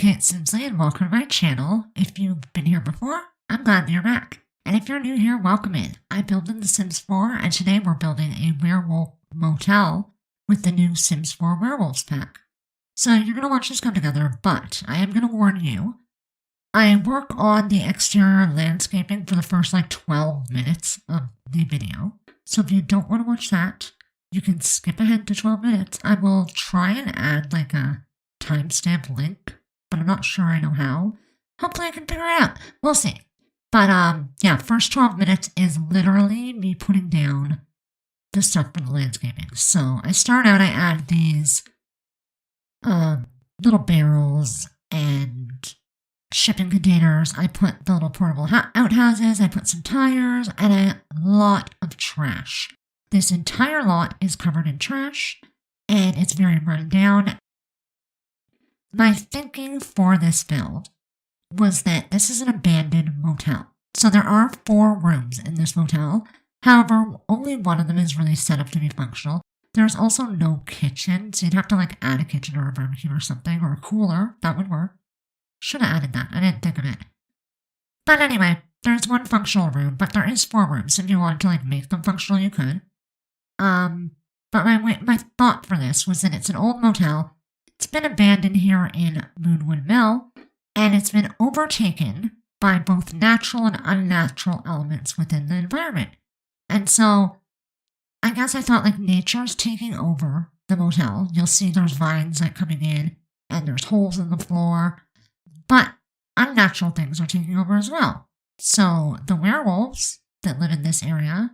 Simsley and welcome to my channel. If you've been here before, I'm glad that you're back. And if you're new here, welcome in. I built in The Sims 4 and today we're building a Werewolf Motel with the new Sims 4 Werewolves pack. So you're going to watch this come together, but I am going to warn you, I work on the exterior landscaping for the first 12 minutes of the video. So if you don't want to watch that, you can skip ahead to 12 minutes. I will try and add a timestamp link, but I'm not sure I know how. Hopefully I can figure it out. We'll see. But yeah, first 12 minutes is literally me putting down the stuff for the landscaping. So I start out, I add these little barrels and shipping containers. I put the little portable outhouses, I put some tires, and a lot of trash. This entire lot is covered in trash, and it's very run down. My thinking for this build was that this is an abandoned motel. So there are 4 rooms in this motel. However, only one of them is really set up to be functional. There's also no kitchen, so you'd have to add a kitchen or a barbecue or something, or a cooler. That would work. Should have added that. I didn't think of it. But anyway, there's 1 functional room, but there is 4 rooms. If you wanted to make them functional, you could. But my thought for this was that it's an old motel. It's been abandoned here in Moonwood Mill, and it's been overtaken by both natural and unnatural elements within the environment. And so, I guess I thought nature's taking over the motel. You'll see there's vines coming in, and there's holes in the floor, but unnatural things are taking over as well. So, the werewolves that live in this area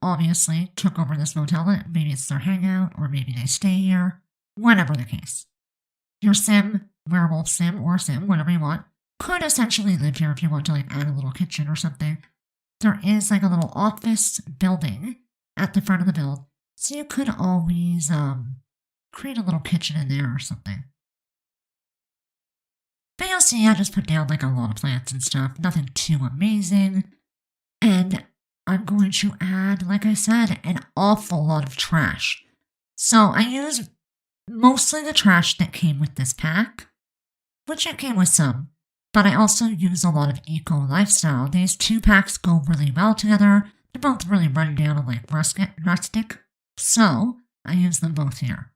obviously took over this motel. Maybe it's their hangout, or maybe they stay here. Whatever the case. Your sim, werewolf sim, or sim, whatever you want, could essentially live here if you want to add a little kitchen or something. There is a little office building at the front of the build, so you could always create a little kitchen in there or something. But you'll see I just put down a lot of plants and stuff, nothing too amazing. And I'm going to add, like I said, an awful lot of trash. So I use mostly the trash that came with this pack, which it came with some, but I also use a lot of eco lifestyle. These 2 packs go really well together. They're both really run down and rustic, so I use them both here.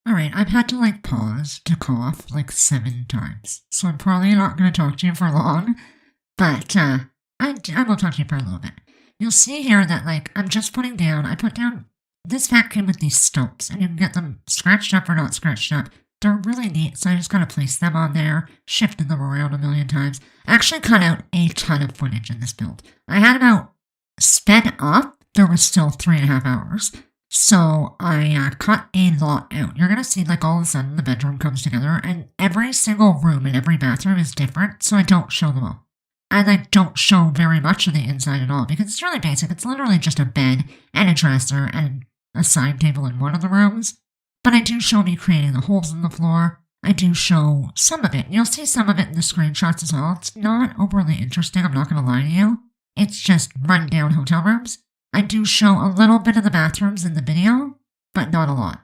Alright, I've had to pause to cough 7 times, so I'm probably not going to talk to you for long, but I will talk to you for a little bit. You'll see here that I'm just putting down, I put down, this pack came with these stumps, and you can get them scratched up or not scratched up. They're really neat, so I just gotta place them on there, shifted them around a million times. I actually cut out a ton of footage in this build. I had about, sped up, there was still 3.5 hours. So I cut a lot out. You're gonna see all of a sudden the bedroom comes together, and every single room in every bathroom is different, so I don't show them all. I don't show very much of the inside at all, because it's really basic. It's literally just a bed and a dresser and a side table in one of the rooms. But I do show me creating the holes in the floor. I do show some of it. You'll see some of it in the screenshots as well. It's not overly interesting, I'm not going to lie to you. It's just run down hotel rooms. I do show a little bit of the bathrooms in the video, but not a lot.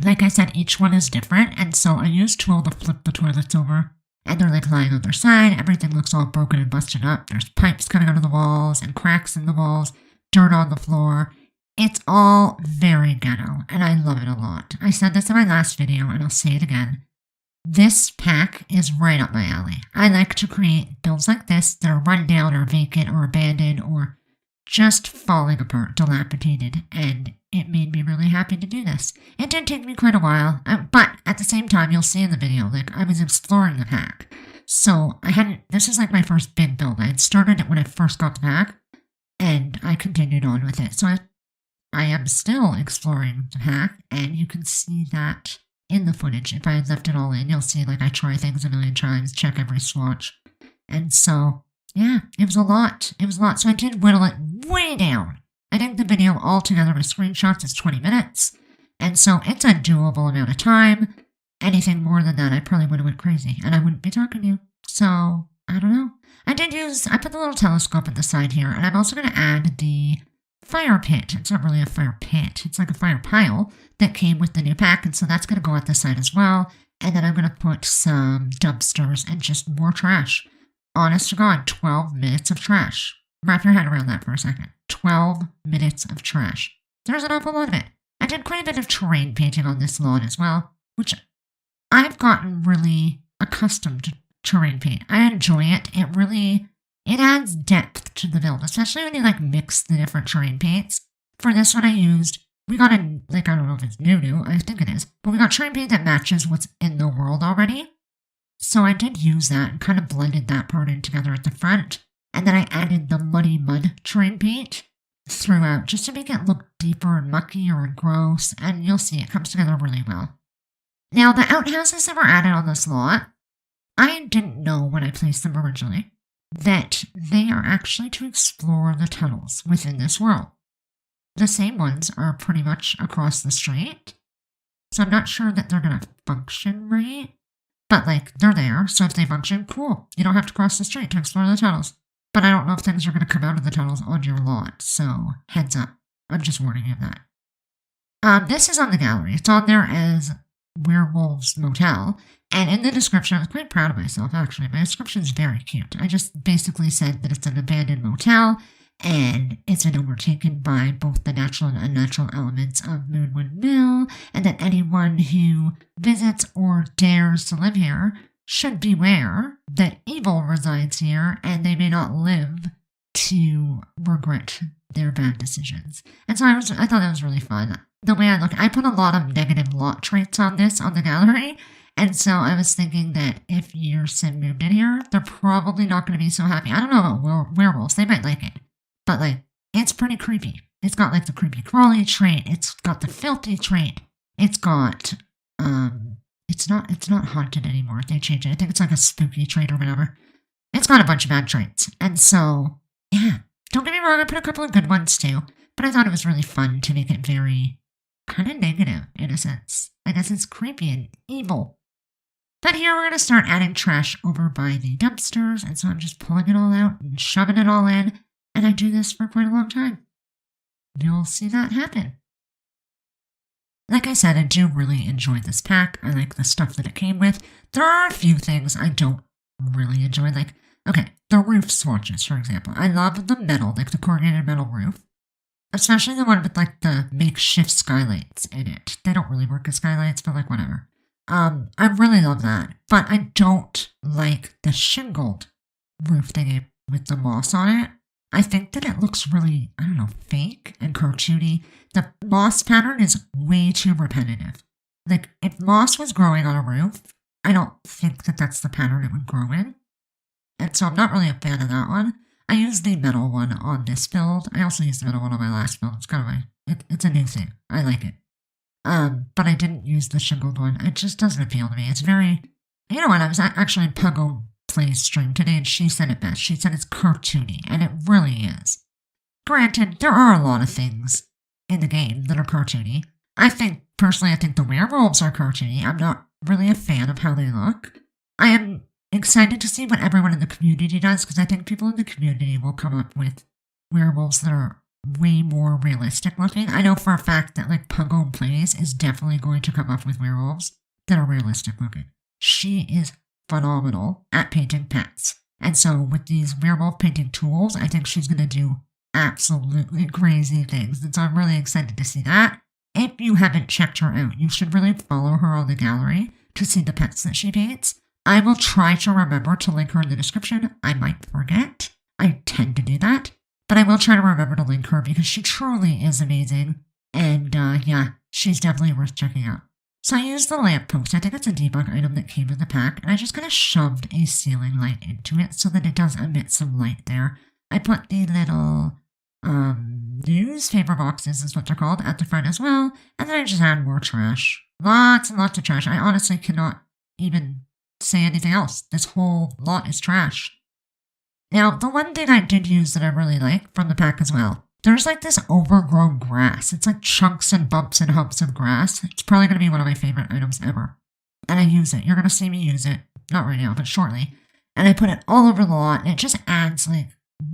Like I said, each one is different, and so I use tool to flip the toilets over. And they're lying on their side. Everything looks all broken and busted up. There's pipes coming out of the walls and cracks in the walls, dirt on the floor. It's all very ghetto, and I love it a lot. I said this in my last video, and I'll say it again. This pack is right up my alley. I like to create builds like this that are run down or vacant or abandoned or just falling apart, dilapidated, and it made me really happy to do this. It did take me quite a while, but at the same time, you'll see in the video, I was exploring the pack. So this is my first big build. I had started it when I first got the pack, and I continued on with it. So I am still exploring the pack, and you can see that in the footage. If I had left it all in, you'll see I try things a million times, check every swatch. And so, yeah, it was a lot. It was a lot. So I did whittle it way down. I think the video altogether with screenshots is 20 minutes. And so it's a doable amount of time. Anything more than that, I probably would have went crazy, and I wouldn't be talking to you. So, I don't know. I put the little telescope at the side here, and I'm also going to add the fire pit. It's not really a fire pit. It's like a fire pile that came with the new pack, and so that's going to go at the side as well. And then I'm going to put some dumpsters and just more trash. Honest to God, 12 minutes of trash. Wrap your head around that for a second. 12 minutes of trash. There's an awful lot of it. I did quite a bit of terrain painting on this lawn as well, which I've gotten really accustomed to terrain paint. I enjoy it. It adds depth to the build, especially when you mix the different terrain paints. For this one we got I don't know if it's new, I think it is, but we got terrain paint that matches what's in the world already. So I did use that and kind of blended that part in together at the front. And then I added the muddy mud terrain paint throughout just to make it look deeper and muckier and gross. And you'll see it comes together really well. Now, the outhouses that were added on this lot, I didn't know when I placed them originally that they are actually to explore the tunnels within this world. The same ones are pretty much across the street. So I'm not sure that they're going to function right. But, they're there, so if they function, cool. You don't have to cross the street to explore the tunnels. But I don't know if things are going to come out of the tunnels on your lot, so heads up. I'm just warning you of that. This is on the gallery. It's on there as Werewolf Motel. And in the description, I was quite proud of myself, actually. My description is very cute. I just basically said that it's an abandoned motel, and it's an overtaken by both the natural and unnatural elements of Moonwood Mill, and that anyone who visits or dares to live here should beware that evil resides here, and they may not live to regret their bad decisions. And so I thought that was really fun. The way I put a lot of negative lot traits on this on the gallery, and so I was thinking that if your sim moved in here, they're probably not going to be so happy. I don't know about werewolves, they might like it. But, it's pretty creepy. It's got, the creepy crawly trait. It's got the filthy trait. It's got, it's not haunted anymore. They changed it. I think it's a spooky trait or whatever. It's got a bunch of bad traits. And so, yeah. Don't get me wrong, I put a couple of good ones too. But I thought it was really fun to make it very kind of negative, in a sense. I guess it's creepy and evil. But here we're going to start adding trash over by the dumpsters. And so I'm just pulling it all out and shoving it all in. And I do this for quite a long time. You'll see that happen. Like I said, I do really enjoy this pack. I like the stuff that it came with. There are a few things I don't really enjoy. The roof swatches, for example. I love the metal, the corrugated metal roof. Especially the one with, the makeshift skylights in it. They don't really work as skylights, but, whatever. I really love that. But I don't like the shingled roof thingy with the moss on it. I think that it looks really, fake and cartoony. The moss pattern is way too repetitive. If moss was growing on a roof, I don't think that that's the pattern it would grow in. And so I'm not really a fan of that one. I use the metal one on this build. I also used the metal one on my last build. It's kind of it's a new thing. I like it. But I didn't use the shingled one. It just doesn't appeal to me. It's very, I was actually in PugOwnedPlays stream today, and she said it best. She said it's cartoony, and it really is. Granted, there are a lot of things in the game that are cartoony. Personally, I think the werewolves are cartoony. I'm not really a fan of how they look. I am excited to see what everyone in the community does, because I think people in the community will come up with werewolves that are way more realistic looking. I know for a fact that PugOwnedPlays is definitely going to come up with werewolves that are realistic looking. She is phenomenal at painting pets. And so with these werewolf painting tools, I think she's going to do absolutely crazy things. And so I'm really excited to see that. If you haven't checked her out, you should really follow her on the gallery to see the pets that she paints. I will try to remember to link her in the description. I might forget. I tend to do that. But I will try to remember to link her because she truly is amazing. And yeah, she's definitely worth checking out. So I used the lamppost. I think it's a debug item that came in the pack. And I just kind of shoved a ceiling light into it so that it does emit some light there. I put the little newspaper boxes, is what they're called, at the front as well. And then I just add more trash. Lots and lots of trash. I honestly cannot even say anything else. This whole lot is trash. Now, the one thing I did use that I really like from the pack as well, there's this overgrown grass. It's chunks and bumps and humps of grass. It's probably going to be one of my favorite items ever. And I use it. You're going to see me use it. Not right now, but shortly. And I put it all over the lot, and it just adds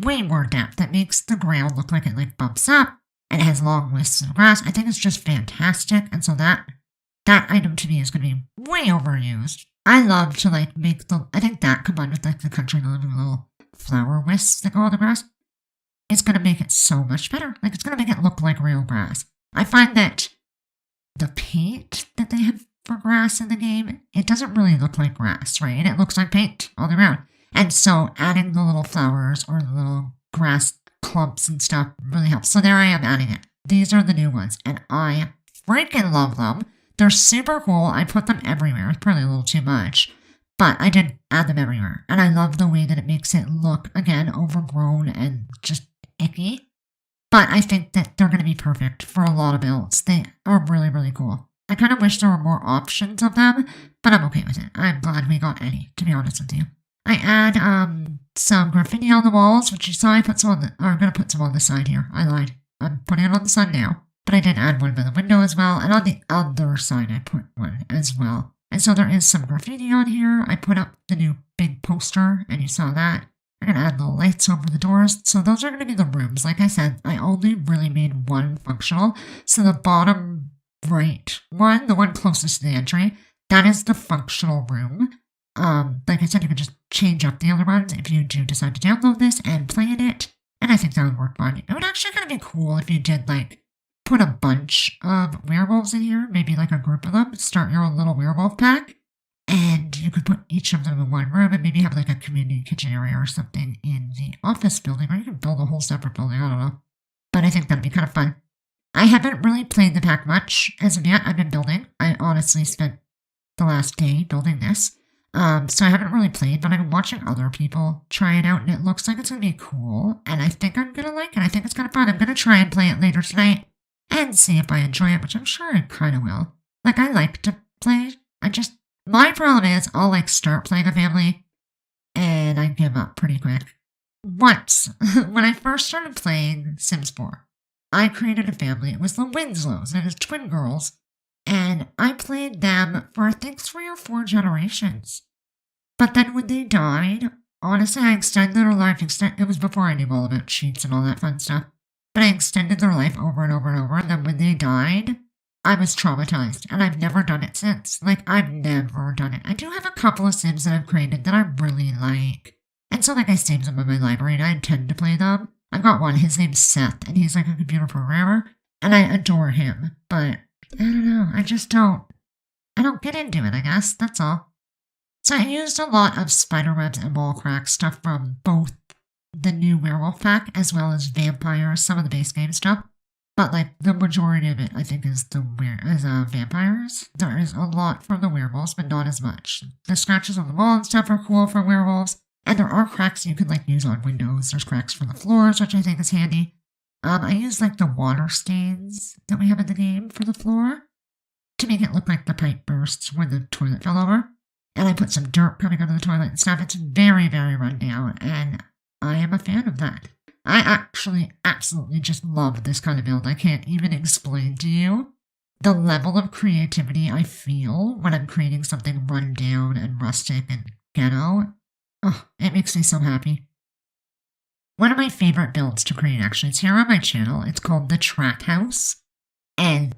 way more depth. That makes the ground look like it bumps up. and it has long wisps of grass. I think it's just fantastic, and so that item to me is going to be way overused. I love to like make I think that combined with like the country little flower wisps that go on the grass, it's going to make it so much better. Like it's going to make it look like real grass. I find that the paint that they have for grass in the game, it doesn't really look like grass, right? It looks like paint all around. And so adding the little flowers or the little grass clumps and stuff really helps. So there I am adding it. These are the new ones, and I freaking love them. They're super cool. I put them everywhere. It's probably a little too much, but I did add them everywhere. And I love the way that it makes it look, again, overgrown and just icky. But I think that they're going to be perfect for a lot of builds. They are really, really cool. I kind of wish there were more options of them, but I'm okay with it. I'm glad we got any, to be honest with you. I add some graffiti on the walls, which you saw I put some on I'm going to put some on the side here. I lied. I'm putting it on the side now. But I did add one by the window as well, and on the other side I put one as well. And so there is some graffiti on here. I put up the new big poster, and you saw that. I'm going to add little lights over the doors. So those are going to be the rooms. Like I said, I only really made one functional. So the bottom right one, the one closest to the entry, that is the functional room. Like I said, you can just change up the other ones if you do decide to download this and play in it. And I think that would work fine. It would actually kind of be cool if you did, like, put a bunch of werewolves in here, maybe like a group of them, start your own little werewolf pack, and you could put each of them in one room and maybe have like a community kitchen area or something in the office building, or you can build a whole separate building, I don't know. But I think that'd be kind of fun. I haven't really played the pack much as of yet. I've been building. I honestly spent the last day building this. So I haven't really played, but I've been watching other people try it out, and it looks like it's going to be cool, and I think I'm going to like it. I think it's kind of fun. I'm going to try and play it later tonight and see if I enjoy it, which I'm sure I kind of will. Like, I like to play. My problem is I'll, like, start playing a family, and I give up pretty quick. Once, when I first started playing Sims 4, I created a family. It was the Winslows, and it was twin girls. And I played them for, I think, 3 or 4 generations. But then when they died, honestly, I extended their life. It was before I knew all about cheats and all that fun stuff. But I extended their life over and over and over. And then when they died, I was traumatized. And I've never done it since. Like, I've never done it. I do have a couple of Sims that I've created that I really like. And so, like, I saved them in my library and I intend to play them. I've got one. His name's Seth. And he's like a computer programmer. And I adore him. But I don't know, I don't get into it, I guess, that's all. So I used a lot of spiderwebs and wall crack stuff from both the new werewolf pack as well as vampires, some of the base game stuff. But like the majority of it, I think, is vampires. There is a lot from the werewolves, but not as much. The scratches on the wall and stuff are cool for werewolves, and there are cracks you can like use on windows. There's cracks for the floors, which I think is handy. I use like the water stains that we have in the game for the floor to make it look like the pipe bursts when the toilet fell over. And I put some dirt coming out of the toilet and stuff. It's very, very run down, and I am a fan of that. I actually absolutely just love this kind of build. I can't even explain to you the level of creativity I feel when I'm creating something run down and rustic and ghetto. Oh, it makes me so happy. One of my favorite builds to create, actually, it's here on my channel. It's called the Trap House, and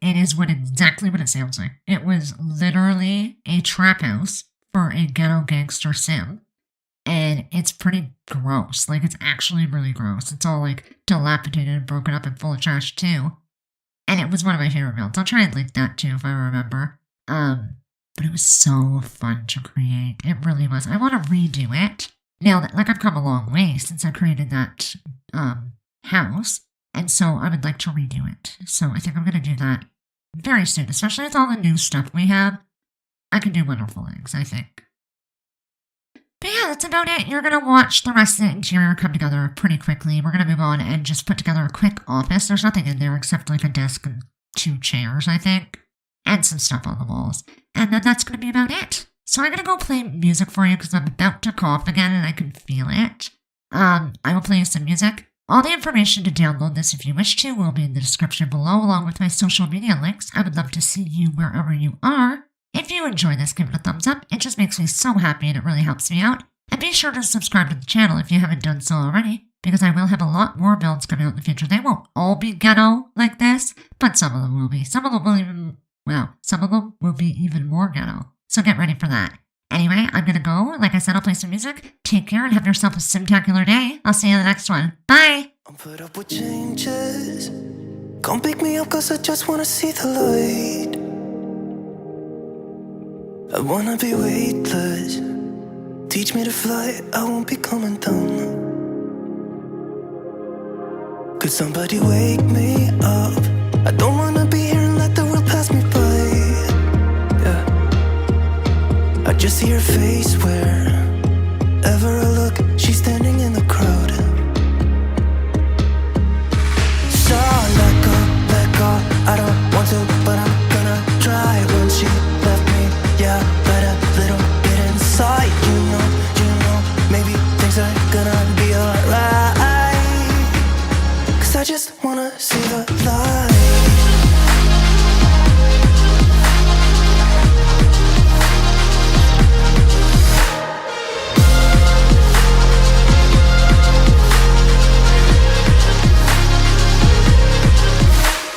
it is exactly what it sounds like. It was literally a trap house for a ghetto gangster sim, and it's pretty gross. Like, it's actually really gross. It's all, like, dilapidated and broken up and full of trash, too. And it was one of my favorite builds. I'll try and link that, too, if I remember. But it was so fun to create. It really was. I want to redo it. Now, like, I've come a long way since I created that house, and so I would like to redo it. So I think I'm going to do that very soon, especially with all the new stuff we have. I can do wonderful things, I think. But yeah, that's about it. You're going to watch the rest of the interior come together pretty quickly. We're going to move on and just put together a quick office. There's nothing in there except like a desk and 2 chairs, I think, and some stuff on the walls. And then that's going to be about it. So I'm going to go play music for you because I'm about to cough again and I can feel it. I will play you some music. All the information to download this, if you wish to, will be in the description below, along with my social media links. I would love to see you wherever you are. If you enjoy this, give it a thumbs up. It just makes me so happy and it really helps me out. And be sure to subscribe to the channel if you haven't done so already, because I will have a lot more builds coming out in the future. They won't all be ghetto like this, but some of them will be. Some of them will be even more ghetto. So get ready for that. Anyway, I'm gonna go. Like I said, I'll play some music. Take care and have yourself a simtacular day. I'll see you in the next one. Bye! I'm put up with changes. Come pick me up cause I just wanna see the light. I wanna be weightless. Teach me to fly, I won't be coming down. Could somebody wake me up? I don't wanna be here and let the world pass me by. Yeah, I just see her face wherever I look. She's standing in the crowd. So let go, I don't want to, but I'm gonna try. When she left me, yeah, let a little bit inside. You know, maybe things are gonna be alright. Cause I just wanna see the light.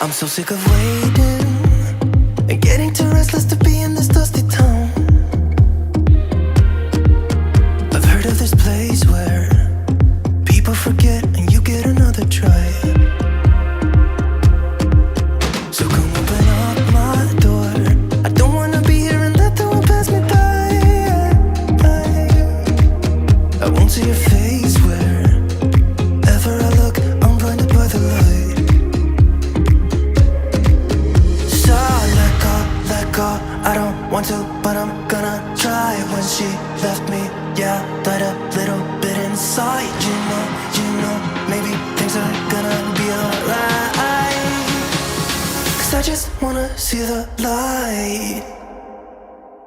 I'm so sick of waiting and getting too restless to be in this dusty town. I've heard of this place where people forget and you get another try. So come open up my door. I don't wanna be here and let the world pass me by. I won't see your face wherever I look. I'm blinded by the light. I don't want to, but I'm gonna try. When she left me, yeah, died a little bit inside. You know, maybe things are gonna be alright. Cause I just wanna see the light.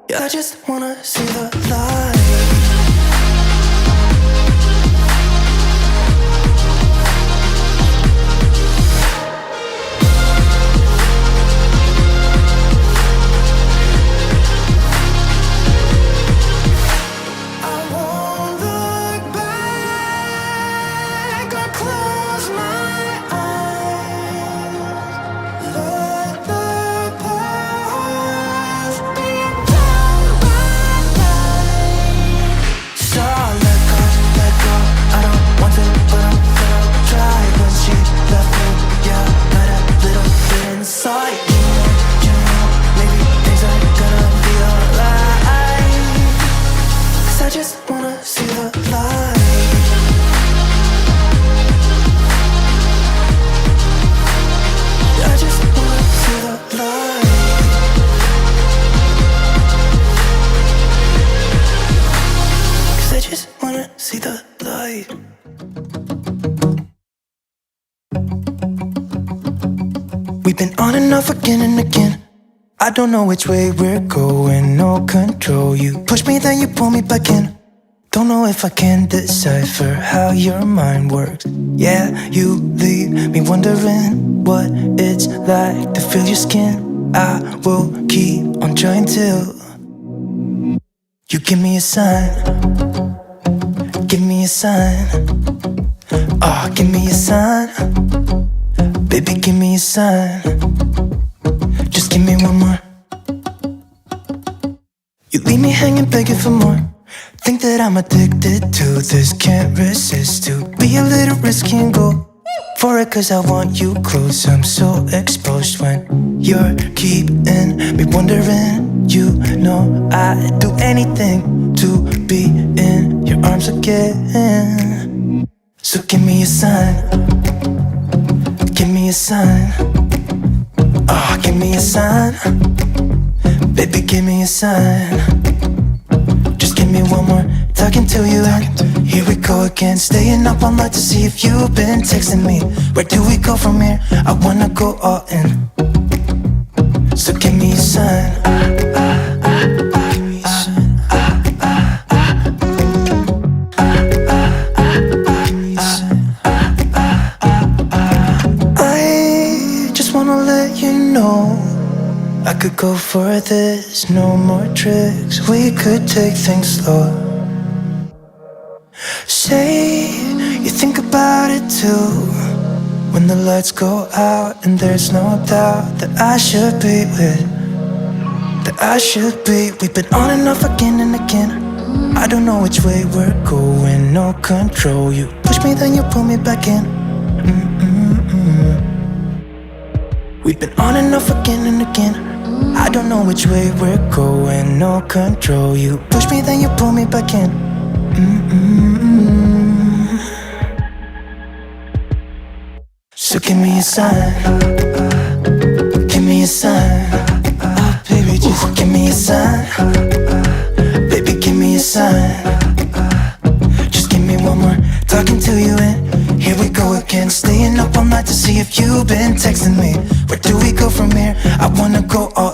Yeah, I just wanna see the light. We've been on and off again and again. I don't know which way we're going, no control. You push me, then you pull me back in. Don't know if I can decipher how your mind works. Yeah, you leave me wondering what it's like to feel your skin. I will keep on trying till you give me a sign. Give me a sign. Oh, give me a sign. Baby, give me a sign. Just give me one more. You leave me hanging, begging for more. Think that I'm addicted to this, can't resist to be a little risky and go for it, cause I want you close. I'm so exposed when you're keeping me wondering. You know I'd do anything to be in your arms again. So give me a sign. Give me a sign. Oh, give me a sign. Baby, give me a sign. Just give me one more, talking to you. Here we go again, staying up all night to see if you've been texting me. Where do we go from here? I wanna go all in. So give me a sign. I could go for this, no more tricks. We could take things slow. Say You think about it too, when the lights go out and there's no doubt that I should be with, that I should be. We've been on and off again and again. I don't know which way we're going, no control. You push me, then you pull me back in. We've been on and off again and again. I don't know which way we're going, no control. You push me, then you pull me back in. So give me a sign, give me a sign. Oh baby, just give me a sign. Baby, give me a sign. Just give me one more talking to you and here we go again. Staying up all night to see if you've been texting me. Where do we go from here? I wanna go all